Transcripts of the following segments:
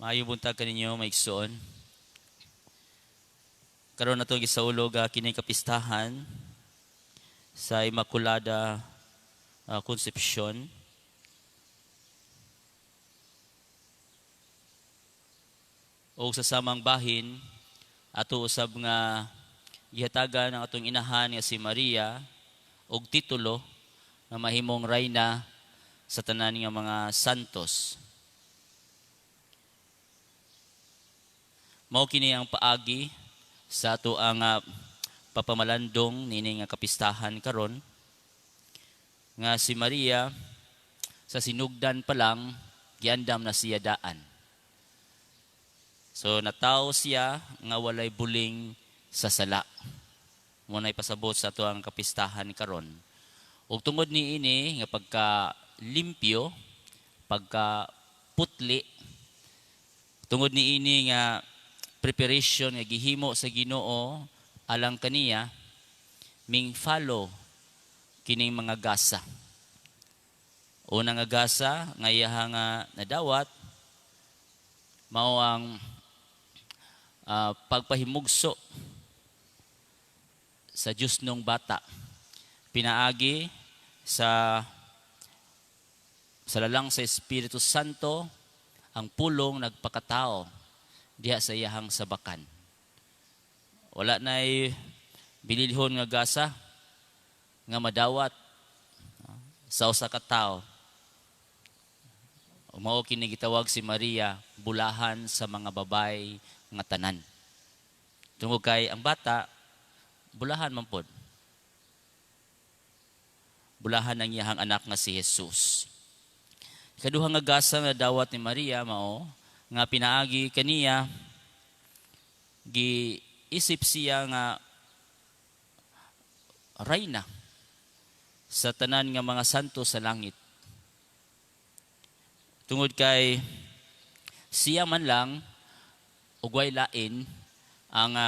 Maayo buntag kaninyo maigsoon. Karon nato gisaulog kini kapistahan sa Immaculada Concepcion. O sa samang bahin ato usab nga gihatagan ang atong inahan nga si Maria og titulo nga mahimong reyna sa tanan nga mga santos. Mao kini ang paagi sa ato ang papamalandong nini nga kapistahan karon nga si Maria sa sinugdan pa lang giandam na siya daan. So nataw siya nga walay buling sa sala. Munay pasabot sa ato ang kapistahan karon. Ug tungod niini nga pagka limpyo, pagka putli, tungod niini nga preparation nga gihimo sa Ginoo alang kaniya ming follow kining mga gasa. Una nga gasa nga iyaha nga nadawat mao ang pagpahimugso sa Diyos nung bata. Pinaagi sa lalang sa Espiritu Santo ang pulong nagpakatao diha sa iyahang sabakan. Wala na'y bililhon nga gasa nga madawat sa usa ka tawo. Mao kini gitawag si Maria bulahan sa mga babay nga tanan. Tungod kay ang bata bulahan man pod. Bulahan ang iyahang anak nga si Jesus. Kaduha nga gasa nga dawat ni Maria mao nga pinaagi kaniya giisip siya nga reyna sa tanan nga mga santo sa langit. Tungod kay siya man lang ugway lain ang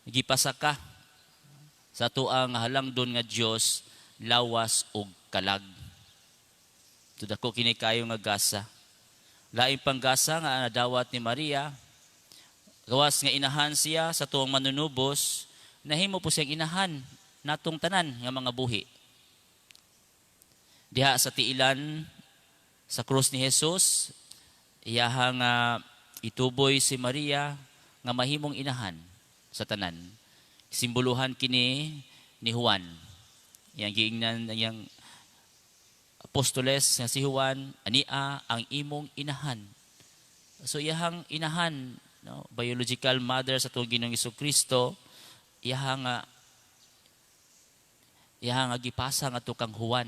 gipasaka sa tuang halangdon nga Dios lawas ug kalag. Tudako kini kayo nga gasa. Lain pang gasa nga nadawat ni Maria, gawas nga inahan siya sa tuong manunubos, nahimo po siyang inahan natong tanan nga mga buhi. Diha sa tiilan sa krus ni Jesus, iyaha nga ituboy si Maria nga mahimong inahan sa tanan. Simboluhan kini ni Juan. Yang giingnan yang apostoles nga si Juan, ania ang imong inahan. So iyahang inahan, no, biological mother sa tuong Ginoong Jesucristo, iyahang gipasa nga tukang Juan.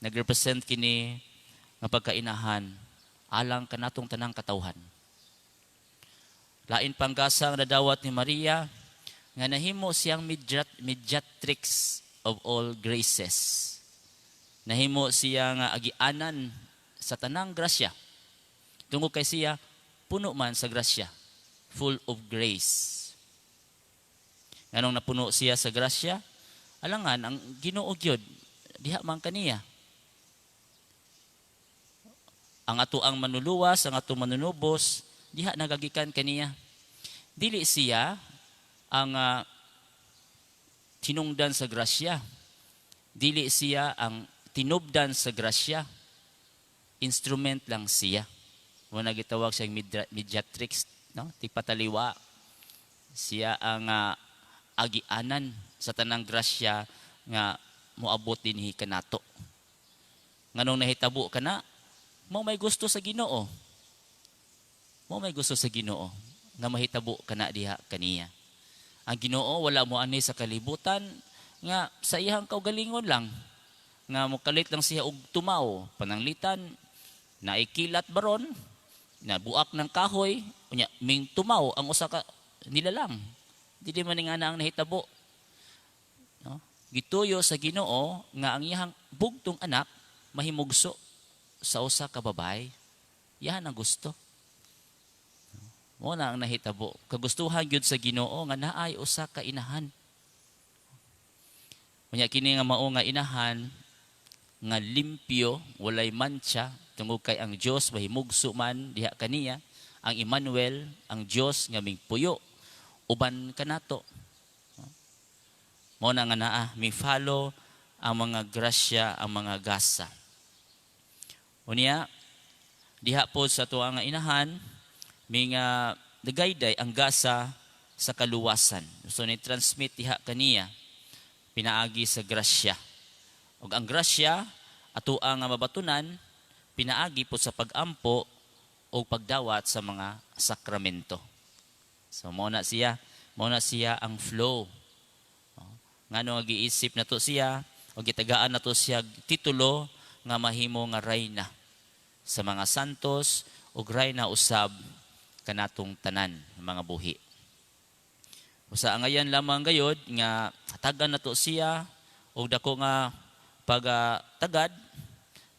Nagrepresent kini nga pagkainahan alang kanatong tanang katawhan. Lain pang gasa nga nadawat ni Maria nga nahimo siyang mediatrix of all graces. Nahimo siya nga agianan sa tanang grasya. Tungod kay siya puno man sa grasya, full of grace. Nganong napuno siya sa grasya, alangan ang Ginoo gyud diha man kaniya. Ang ato ang manuluwas, ang ato manunubos, diha nagagikan kaniya. Dili siya ang tinungdan sa grasya. Dili siya ang tinubdan sa grasya. Instrument lang siya. Muna gitawag siyang mediatrix, no? Tigpataliwa. Siya ang agianan sa tanang grasya nga moabot dinhi kanato. Nganong nahitabo kana, mo may gusto sa Ginoo. Mo may gusto sa Ginoo nga mahitabo kana diha kaniya. Ang Ginoo wala mo ani sa kalibutan nga sa iyang kaugalingon lang nga mokalit lang siya og tumaw, pananglitan, naikilat baron, na buak ng kahoy, unya ming tumaw ang usa ka nilalang. Dili man nga na ang nahitabo. No? Gituyo sa Ginoo nga ang iyang bugtong anak mahimugso sa usa ka babay. Yan ang gusto. Mo na ang nahitabo. Kagustuhan gyud sa Ginoo nga naay usa ka inahan. Unya kini nga mao nga inahan nga limpyo, walay mantsa, tungod kay ang Dios mahimugso man diha kaniya, ang Emmanuel, ang Dios nga mingpuyo uban kanato. Mo na nga naa mi follow ang mga grasya, ang mga gasa. Unya diha po sa tuwa nga inahan minga nagayday ang gasa sa kaluwasan. So ni transmit diha kaniya pinaagi sa grasya. Ug ang grasya ato nga mabatunan pinaagi po sa pagampo o pagdawat sa mga sakramento. So mao na siya ang flow. Ngano nga giisip nato siya o gitagaan nato siya titulo nga mahimo nga reyna sa mga santos ug reyna usab kanatong tanan mga buhi. Usa ngayon lamang gayod nga hatagan nato siya og dako nga pagtagad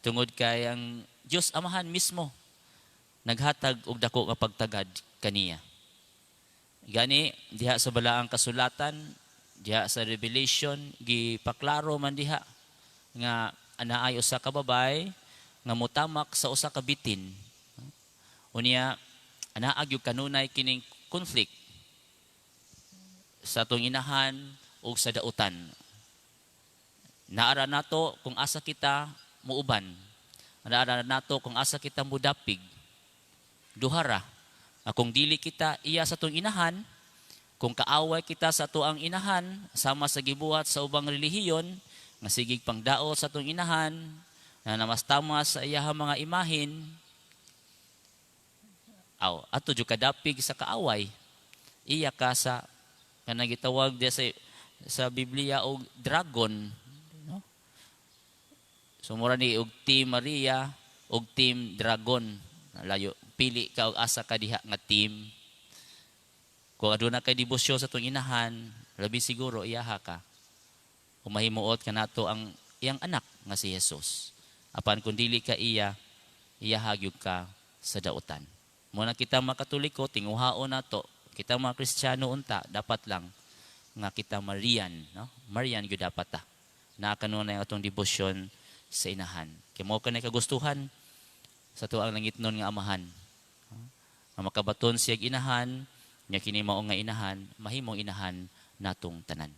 tungod kay ang Dios Amahan mismo naghatag og dako nga pagtagad kaniya. Gani diha sa balaang kasulatan, diha sa Revelation gipaklaro man diha nga anaay usa ka babay nga motamak sa usa ka bitin. Unya anaag yung kanunay kining conflict sa atong inahan o sa dautan. Naara nato kung asa kita muuban. Naara nato kung asa kita mudapig. Duhara. Kung dili kita iya sa atong inahan, kung kaaway kita sa ato ang inahan, sama sa gibuhat sa ubang relihiyon, nga sigig pangdao sa atong inahan, na namastama sa iyahang mga imahin, ato jud kadapig sa kaaway. Iya ka sa kanang gitawag dia sa Biblia og dragon, no? So mura ni og Team Maria og Team Dragon. Layo pili ka og asa ka diha nga team. Kung aduna kay debosyon sa atong inahan, labi siguro iyaha ka. Kung mahimuot kanato ang iyang anak nga si Jesus. Apan kung dili ka iyahagyog ka sa dautan. Muna kita mga Katoliko, tinguhaon nato. Kita mga Kristiyano unta, dapat lang nga kita Marian, no? Marian gyud dapat ta. Na kanunay atong debosyon sa inahan. Kay mao kanay kagustuhan sa tuang langitnon nga Amahan. Nga makabaton siyag inahan, nya kini mao nga inahan, mahimong inahan natong tanan.